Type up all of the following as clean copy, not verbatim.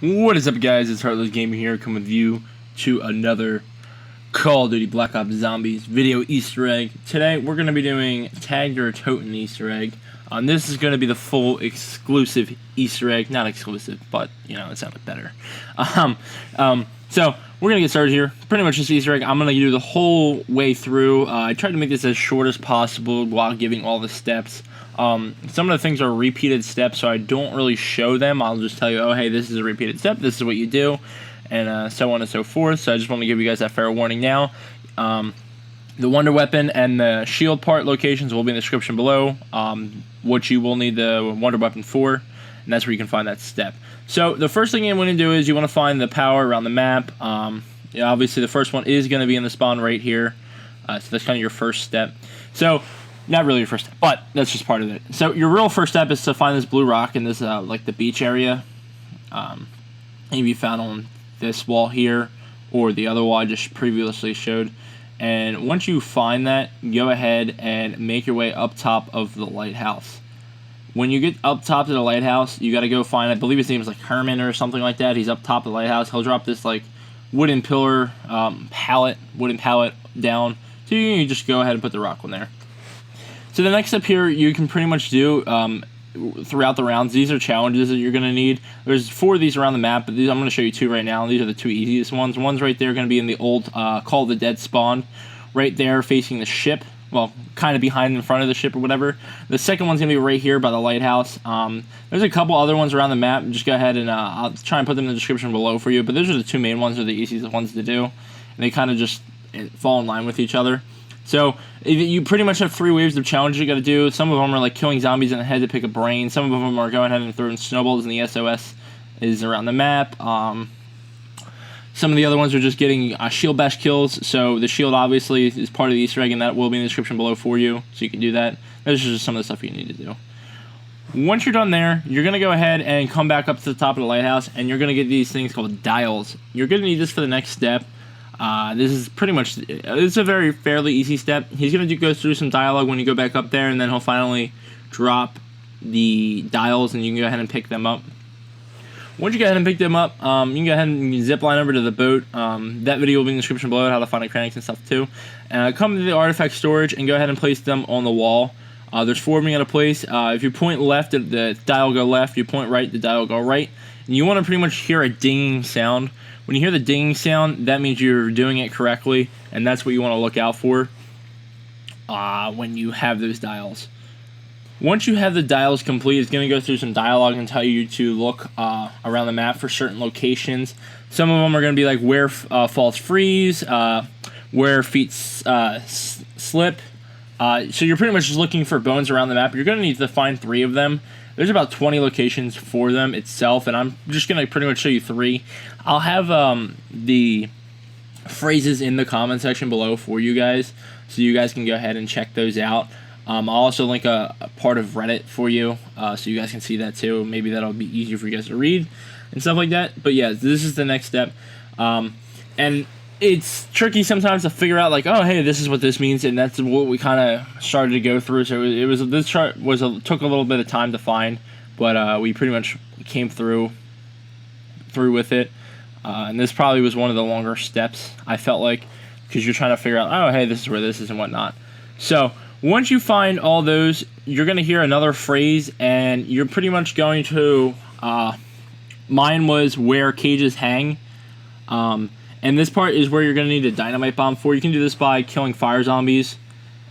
What is up, guys? It's Heartless Gamer here, coming with you to another Call of Duty Black Ops Zombies video Easter egg. Today, we're going to be doing Tagged or Toten Easter egg. This is going to be the full exclusive Easter egg. Not exclusive, but, you know, it sounded better. So, we're going to get started here. Pretty much this Easter egg, I'm going to do the whole way through. I tried to make this as short as possible while giving all the steps. Some of the things are repeated steps, so I don't really show them. I'll just tell you, oh, hey, this is a repeated step, this is what you do, and so on and so forth. So I just want to give you guys that fair warning now. The Wonder Weapon and the shield part locations will be in the description below, what you will need the Wonder Weapon for, and that's where you can find that step. So the first thing you want to do is you want to find the power around the map. Yeah, obviously the first one is going to be in the spawn right here, so that's kind of your first step. So not really your first step, but that's just part of it. So your real first step is to find this blue rock in this, like the beach area. And be found on this wall here, or the other wall I just previously showed. And once you find that, go ahead and make your way up top of the lighthouse. When you get up top to the lighthouse, you got to go find, I believe his name is like Herman or something like that. He's up top of the lighthouse. He'll drop this like wooden pillar, wooden pallet down. So you just go ahead and put the rock on there. So the next step here, you can pretty much do throughout the rounds. These are challenges that you're going to need. There's 4 of these around the map, but these, I'm going to show you 2 right now. These are the 2 easiest ones. One's right there, going to be in the old Call of the Dead spawn, right there facing the ship. Well, kind of behind in front of the ship or whatever. The second one's going to be right here by the lighthouse. There's a couple other ones around the map. Just go ahead and I'll try and put them in the description below for you. But those are the 2 main ones, are the easiest ones to do. And they kind of just fall in line with each other. So you pretty much have 3 waves of challenges you got to do. Some of them are like killing zombies in the head to pick a brain. Some of them are going ahead and throwing snowballs, and the SOS is around the map. Some of the other ones are just getting shield bash kills. So the shield obviously is part of the Easter egg, and that will be in the description below for you, so you can do that. Those are just some of the stuff you need to do. Once you're done there, you're going to go ahead and come back up to the top of the lighthouse, and you're going to get these things called dials. You're going to need this for the next step. This is pretty much, it's a very fairly easy step. He's going to go through some dialogue when you go back up there, and then he'll finally drop the dials, and you can go ahead and pick them up. Once you go ahead and pick them up, you can go ahead and zip line over to the boat. That video will be in the description below, how to find mechanics and stuff too. Come to the artifact storage and go ahead and place them on the wall. There's 4 of them you got to place. If you point left, the dial will go left. If you point right, the dial will go right. And you want to pretty much hear a dinging sound. When you hear the dinging sound, that means you're doing it correctly, and that's what you want to look out for when you have those dials. Once you have the dials complete, it's going to go through some dialogue and tell you to look around the map for certain locations. Some of them are going to be like where falls freeze, where feet slip. So you're pretty much just looking for bones around the map. You're going to need to find 3 of them. There's about 20 locations for them itself, and I'm just going to pretty much show you 3. I'll have the phrases in the comment section below for you guys, so you guys can go ahead and check those out. I'll also link a part of Reddit for you, so you guys can see that too. Maybe that'll be easier for you guys to read and stuff like that. But yeah, this is the next step. And it's tricky sometimes to figure out, like, oh, hey, this is what this means, and that's what we kind of started to go through. So this chart took a little bit of time to find, but we pretty much came through with it. And this probably was one of the longer steps, I felt like, because you're trying to figure out, oh, hey, this is where this is and whatnot. So once you find all those, you're going to hear another phrase, and you're pretty much going to, mine was where cages hang. And this part is where you're going to need a dynamite bomb for. You can do this by killing fire zombies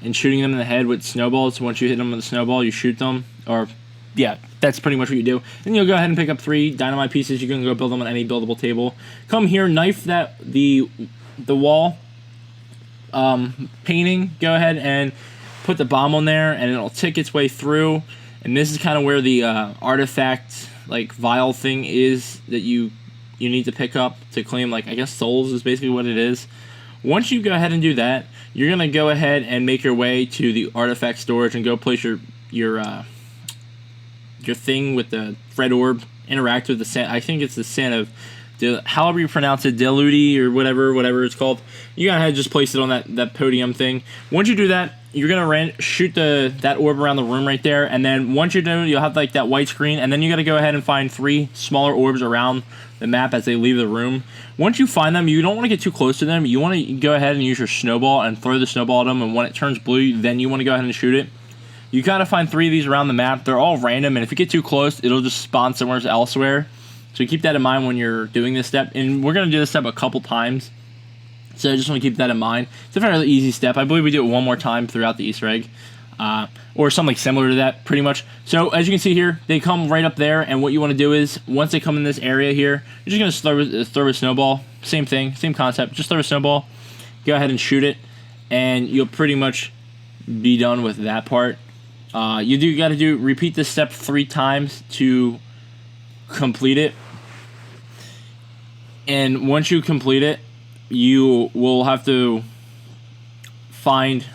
and shooting them in the head with snowballs. Once you hit them with a snowball, you shoot them. Or, yeah, that's pretty much what you do. Then you'll go ahead and pick up 3 dynamite pieces. You can go build them on any buildable table. Come here, knife the wall painting. Go ahead and put the bomb on there, and it'll tick its way through. And this is kind of where the artifact, like, vial thing is that you need to pick up to claim, like, I guess souls is basically what it is. Once you go ahead and do that, you're going to go ahead and make your way to the artifact storage and go place your thing with the red orb, interact with the, I think it's the scent of, however you pronounce it, Deludi or whatever it's called. You gotta just place it on that podium thing. Once you do that, you're gonna shoot that orb around the room right there, and then once you're done, you'll have like that white screen, and then you gotta go ahead and find 3 smaller orbs around the map as they leave the room. Once you find them, you don't want to get too close to them. You want to go ahead and use your snowball and throw the snowball at them, and when it turns blue, then you want to go ahead and shoot it. You gotta find 3 of these around the map. They're all random, and if you get too close, it'll just spawn somewhere elsewhere. So keep that in mind when you're doing this step, and we're gonna do this step a couple times. So I just want to keep that in mind. It's a fairly easy step. I believe we do it one more time throughout the Easter egg. Or something similar to that, pretty much. So as you can see here, they come right up there, and what you want to do is, once they come in this area here, you're just going to throw a snowball. Same thing, same concept. Just throw a snowball, go ahead and shoot it, and you'll pretty much be done with that part. You got to repeat this step 3 times to complete it. And once you complete it, you will have to find,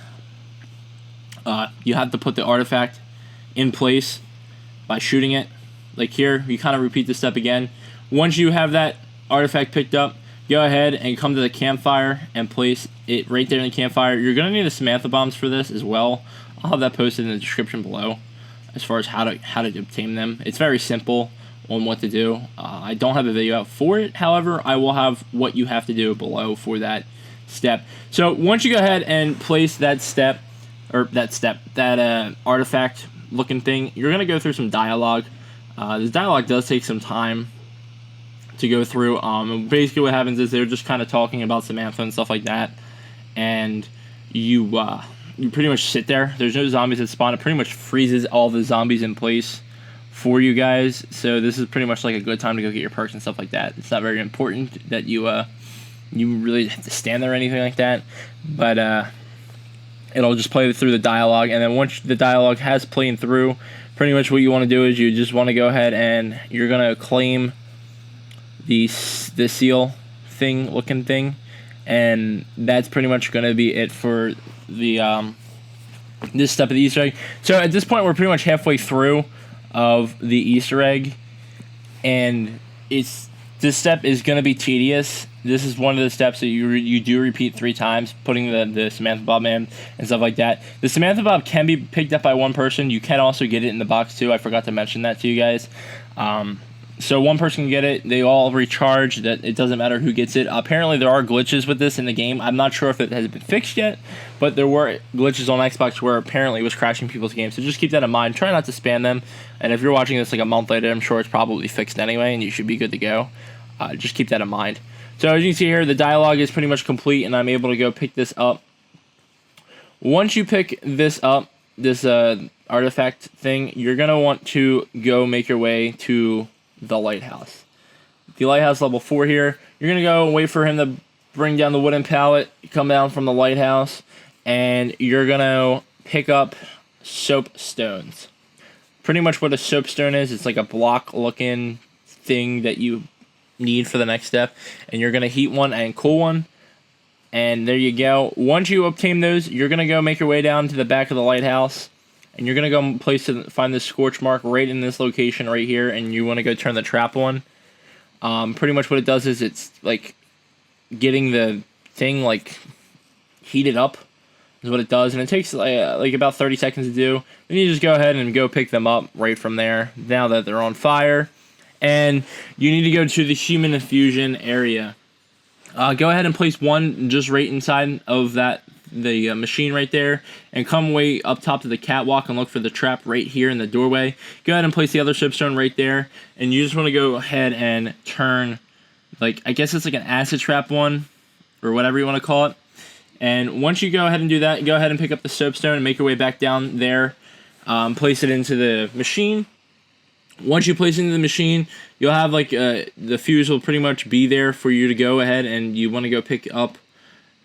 you have to put the artifact in place by shooting it. Like here, you kind of repeat the step again. Once you have that artifact picked up, go ahead and come to the campfire and place it right there in the campfire. You're going to need the Samantha bombs for this as well. I'll have that posted in the description below as far as how to obtain them. It's very simple on what to do. I don't have a video out for it. However, I will have what you have to do below for that step. So once you go ahead and place that artifact looking thing, you're going to go through some dialogue. This dialogue does take some time to go through. And basically what happens is they're just kind of talking about Samantha and stuff like that. And you pretty much sit there. There's no zombies that spawn. It pretty much freezes all the zombies in place for you guys. So this is pretty much like a good time to go get your perks and stuff like that. It's not very important that you really have to stand there or anything like that. But it'll just play through the dialogue, and then once the dialogue has played through, pretty much what you want to do is you just want to go ahead and you're going to claim the seal thing looking thing, and that's pretty much going to be it for the this step of the Easter egg. So at this point, we're pretty much halfway through of the Easter egg, and this step is going to be tedious. This is one of the steps that you do repeat 3 times, putting the Samantha Bob in and stuff like that. The Samantha Bob can be picked up by one person. You can also get it in the box too. I forgot to mention that to you guys. So one person can get it. They all recharge. That it doesn't matter who gets it. Apparently there are glitches with this in the game. I'm not sure if it has been fixed yet, but there were glitches on Xbox where apparently it was crashing people's games. So just keep that in mind. Try not to spam them. And if you're watching this like a month later, I'm sure it's probably fixed anyway, and you should be good to go. Just keep that in mind. So as you can see here, the dialogue is pretty much complete, and I'm able to go pick this up. Once you pick this up, this artifact thing, you're going to want to go make your way to the lighthouse. The lighthouse level 4 here. You're going to go and wait for him to bring down the wooden pallet, come down from the lighthouse, and you're going to pick up soapstones. Pretty much what a soapstone is, it's like a block-looking thing that you need for the next step, and you're going to heat one and cool one, and there you go. Once you obtain those, you're going to go make your way down to the back of the lighthouse, and you're going to go find this scorch mark right in this location right here, and you want to go turn the trap on. Pretty much what it does is it's like getting the thing like heated up is what it does, and it takes like about 30 seconds to do. Then you just go ahead and go pick them up right from there now that they're on fire. And you need to go to the human infusion area. Go ahead and place one just right inside of the machine right there, and come way up top to the catwalk and look for the trap right here in the doorway. Go ahead and place the other soapstone right there, and you just want to go ahead and turn, like, I guess it's like an acid trap one, or whatever you want to call it. And once you go ahead and do that, go ahead and pick up the soapstone and make your way back down there. Place it into the machine. Once you place it into the machine, you'll have like the fuse will pretty much be there for you to go ahead, and you want to go pick up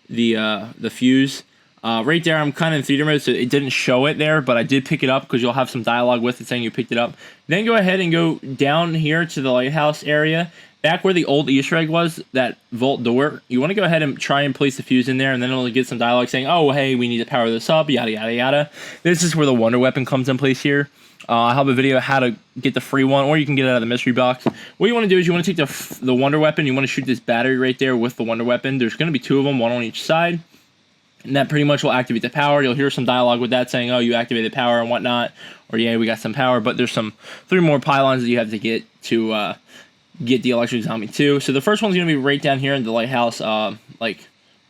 the fuse. Right there, I'm kind of in theater mode, so it didn't show it there, but I did pick it up because you'll have some dialogue with it saying you picked it up. Then go ahead and go down here to the lighthouse area, back where the old Easter egg was, that vault door. You want to go ahead and try and place the fuse in there, and then it'll get some dialogue saying, oh, hey, we need to power this up, yada, yada, yada. This is where the wonder weapon comes in place here. I'll have a video how to get the free one, or you can get it out of the mystery box. What you want to do is you want to take the wonder weapon. You want to shoot this battery right there with the wonder weapon. There's going to be 2 of them, one on each side. And that pretty much will activate the power. You'll hear some dialogue with that saying, oh, you activated power and whatnot. Or, yeah, we got some power. But there's 3 more pylons that you have to get the electric zombie too. So the first one's going to be right down here in the lighthouse,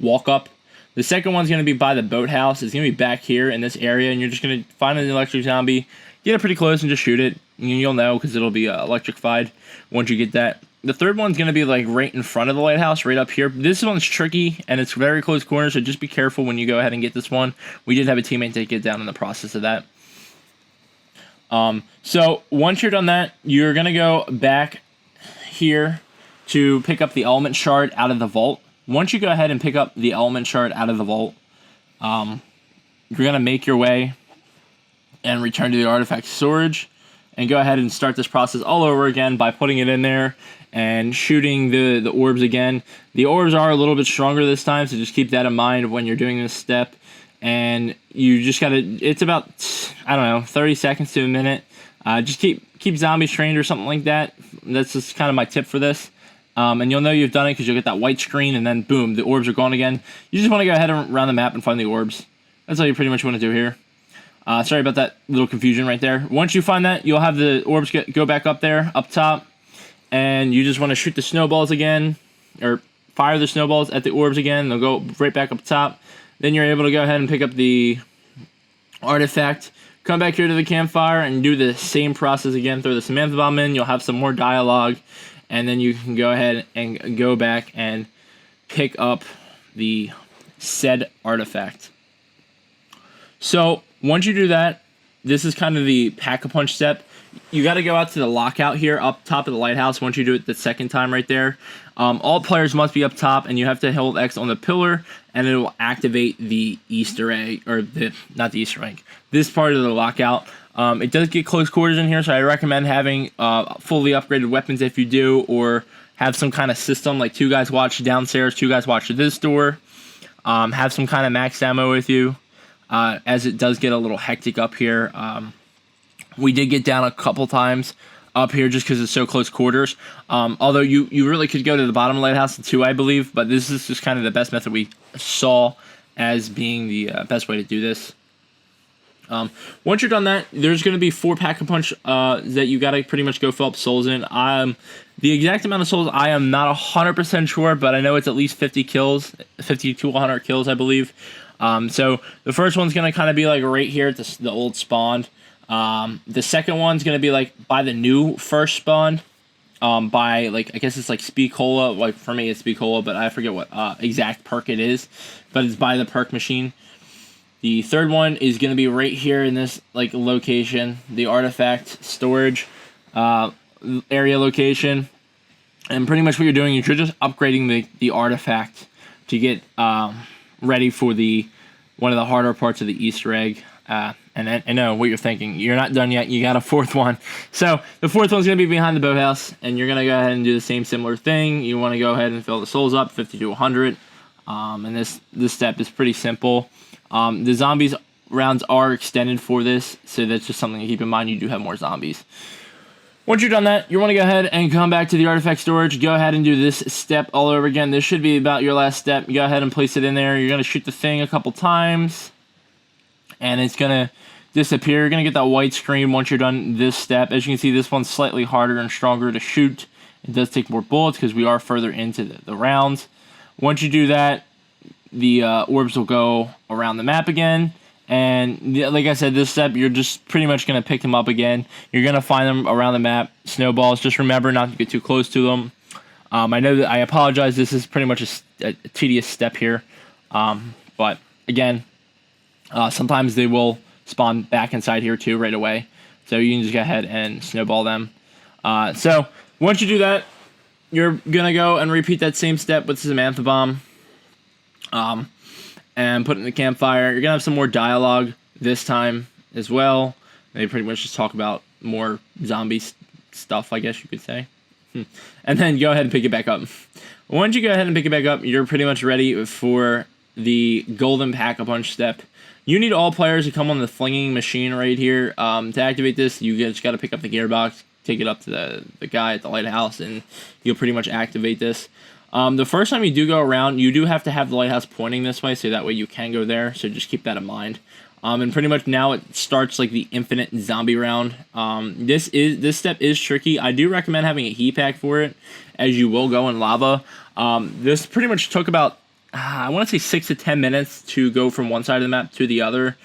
walk up. The second one's going to be by the boathouse. It's going to be back here in this area. And you're just going to find an electric zombie, get it pretty close, and just shoot it. And you'll know because it'll be electrified once you get that. The third one's going to be right in front of the lighthouse, right up here. This one's tricky, and it's very close corner, so just be careful when you go ahead and get this one. We did have a teammate take it down in the process of that. So once you're done that, you're going to go back here to pick up the element shard out of the vault. Once you go ahead and pick up the element shard out of the vault, you're going to make your way and return to the artifact storage. And go ahead and start this process all over again by putting it in there and shooting the orbs again. The orbs are a little bit stronger this time, so just keep that in mind when you're doing this step. And you just gotta, it's about, 30 seconds to a minute. Just keep zombies trained or something like that. That's just kind of my tip for this. And you'll know you've done it because you'll get that white screen and then boom, the orbs are gone again. You just want to go ahead and around the map and find the orbs. That's all you pretty much want to do here. Sorry about that little confusion right there. Once you find that, you'll have the orbs go back up there, up top. And you just want to shoot the snowballs again, or fire the snowballs at the orbs again. They'll go right back up top. Then you're able to go ahead and pick up the artifact. Come back here to the campfire and do the same process again. Throw the Samantha bomb in. You'll have some more dialogue. And then you can go ahead and go back and pick up the said artifact. So once you do that, this is kind of the pack-a-punch step. You got to go out to the lockout here up top of the lighthouse once you do it the second time right there. All players must be up top, and you have to hold X on the pillar, and it will activate the Easter egg, or not the Easter egg, this part of the lockout. It does get close quarters in here, so I recommend having fully upgraded weapons if you do, or have some kind of system, like 2 guys watch downstairs, 2 guys watch this door. Have some kind of max ammo with you. As it does get a little hectic up here. We did get down a couple times up here just because it's so close quarters. Although you really could go to the bottom of the lighthouse too, I believe. But this is just kind of the best method we saw as being the best way to do this. Once you're done that, there's going to be 4 pack-a-punch that you got to pretty much go fill up souls in. The exact amount of souls, I am not 100% sure, but I know it's at least 50 kills, 50 to 100 kills, I believe. So the first one's going to kind of be right here at the old spawn. The second one's going to be by the new first spawn. By I guess it's Speed Cola. For me it's Speed Cola, but I forget what exact perk it is. But it's by the perk machine. The third one is going to be right here in this location, the artifact storage area location. And pretty much what you're doing is you're just upgrading the artifact to get ready for one of the harder parts of the Easter egg. And then, I know what you're thinking. You're not done yet. You got a 4th one. So the 4th one's going to be behind the boathouse, and you're going to go ahead and do the same similar thing. You want to go ahead and fill the souls up, 50 to 100. And this step is pretty simple. The zombies rounds are extended for this, so that's just something to keep in mind. You do have more zombies. Once you're done that, you want to go ahead and come back to the artifact storage. Go ahead and do this step all over again. This should be about your last step. Go ahead and place it in there. You're going to shoot the thing a couple times, and it's going to disappear. You're going to get that white screen once you're done this step. As you can see, this one's slightly harder and stronger to shoot. It does take more bullets because we are further into the rounds. Once you do that, the orbs will go around the map again. And like I said, this step, you're just pretty much going to pick them up again. You're going to find them around the map, snowballs. Just remember not to get too close to them. I know that I apologize. This is pretty much a tedious step here. But again, sometimes they will spawn back inside here too right away. So you can just go ahead and snowball them. So once you do that, you're going to go and repeat that same step with the Samantha bomb. And put it in the campfire. You're going to have some more dialogue this time as well. They pretty much just talk about more zombie stuff, I guess you could say. And then go ahead and pick it back up. Once you go ahead and pick it back up, you're pretty much ready for the golden pack-a-punch step. You need all players to come on the flinging machine right here. To activate this, you just got to pick up the gearbox, take it up to the guy at the lighthouse, and you'll pretty much activate this. The first time you do go around, you do have to have the lighthouse pointing this way, so that way you can go there, so just keep that in mind. And pretty much now it starts like the infinite zombie round. This step is tricky. I do recommend having a heat pack for it, as you will go in lava. This pretty much took about, I want to say 6 to 10 minutes to go from one side of the map to the other.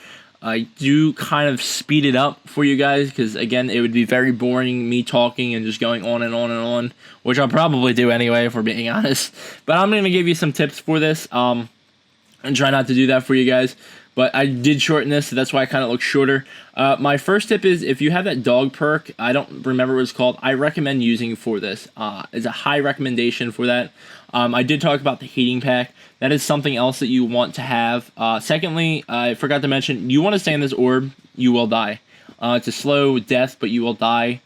I do kind of speed it up for you guys, because again, it would be very boring me talking and just going on and on and on, which I'll probably do anyway, if we're being honest. But I'm going to give you some tips for this, and try not to do that for you guys. But I did shorten this, so that's why I kind of look shorter. My first tip is, if you have that dog perk, I don't remember what it's called, I recommend using for this. It's a high recommendation for that. I did talk about the heating pack. That is something else that you want to have. Secondly, I forgot to mention, you want to stay in this orb, you will die. It's a slow death, but you will die.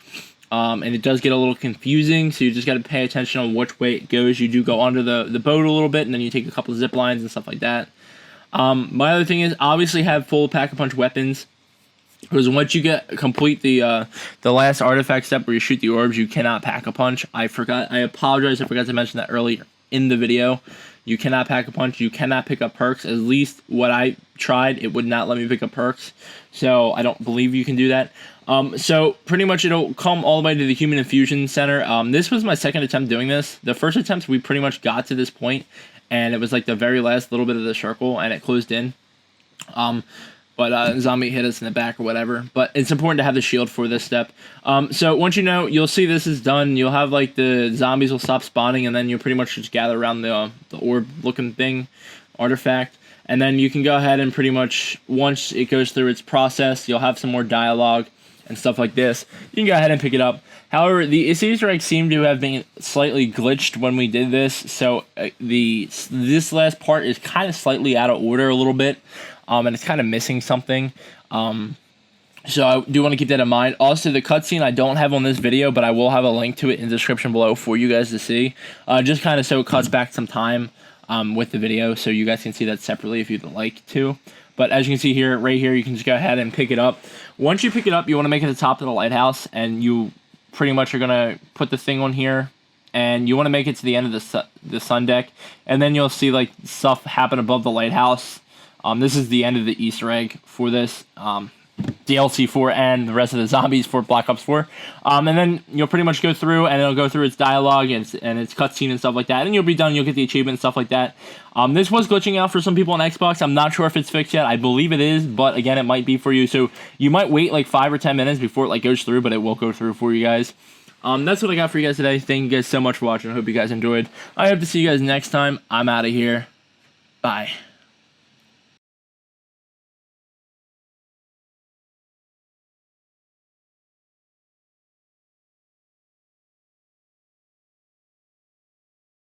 And it does get a little confusing, so you just got to pay attention on which way it goes. You do go under the boat a little bit, and then you take a couple of zip lines and stuff like that. My other thing is, obviously have full pack-a-punch weapons, because once you complete the last artifact step where you shoot the orbs, you cannot pack-a-punch. I apologize, I forgot to mention that earlier in the video. You cannot pack-a-punch, you cannot pick up perks. At least what I tried, it would not let me pick up perks, so I don't believe you can do that. So pretty much it'll come all the way to the Human Infusion Center. This was my second attempt doing this. The first attempt, we pretty much got to this point, and it was like the very last little bit of the circle, and it closed in. But zombie hit us in the back or whatever. But it's important to have the shield for this step. So once you know, you'll see this is done. You'll have like the zombies will stop spawning, and then you'll pretty much just gather around the orb-looking thing, artifact. And then you can go ahead and pretty much, once it goes through its process, you'll have some more dialogue and stuff like this. You can go ahead and pick it up. However, the Easter egg seemed to have been slightly glitched when we did this, so this last part is kind of slightly out of order a little bit, and it's kind of missing something. So I do want to keep that in mind. Also, the cutscene I don't have on this video, but I will have a link to it in the description below for you guys to see. Just kind of so it cuts back some time with the video, so you guys can see that separately if you'd like to. But as you can see here, right here, you can just go ahead and pick it up. Once you pick it up, you want to make it the top of the lighthouse, and you pretty much are going to put the thing on here, and you want to make it to the end of the sun deck, and then you'll see like stuff happen above the lighthouse. This is the end of the Easter egg for this DLC 4 and the rest of the zombies for Black Ops 4. And then you'll pretty much go through, and it'll go through its dialogue and its cutscene and stuff like that, and you'll be done. You'll get the achievement and stuff like that. This was glitching out for some people on Xbox. I'm not sure if it's fixed yet. I believe it is, but again, it might be for you. So you might wait like 5 or 10 minutes before it like goes through, but it will go through for you guys. That's what I got for you guys today. Thank you guys so much for watching. I hope you guys enjoyed. I hope to see you guys next time. I'm out of here. Bye.